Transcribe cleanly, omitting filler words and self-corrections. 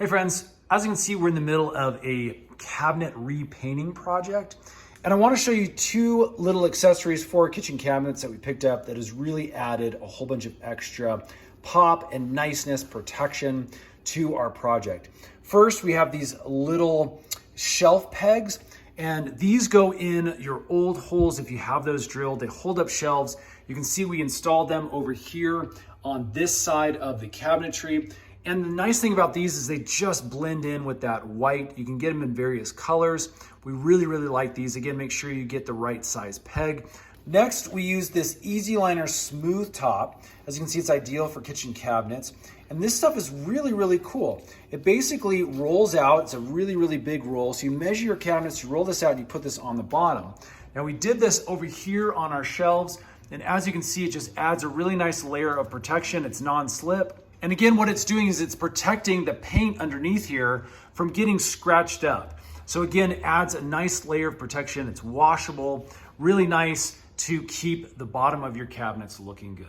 Hey friends, as you can see, we're in the middle of a cabinet repainting project. And I want to show you two little accessories for kitchen cabinets that we picked up that has really added a whole bunch of extra pop and niceness, protection to our project. First, we have these little shelf pegs, and these go in your old holes if you have those drilled. They hold up shelves. You can see we installed them over here on this side of the cabinetry. And the nice thing about these is they just blend in with that white. You can get them in various colors. We really like these. Again, make sure you get the right size peg. Next, we use this Easy Liner smooth top. As you can see, it's ideal for kitchen cabinets. And this stuff is really cool. It basically rolls out. It's a really big roll. So you measure your cabinets, you roll this out, and you put this on the bottom. Now we did this over here on our shelves. And as you can see, it just adds a really nice layer of protection. It's non-slip. And again, what it's doing is it's protecting the paint underneath here from getting scratched up. So again, adds a nice layer of protection. It's washable, really nice to keep the bottom of your cabinets looking good.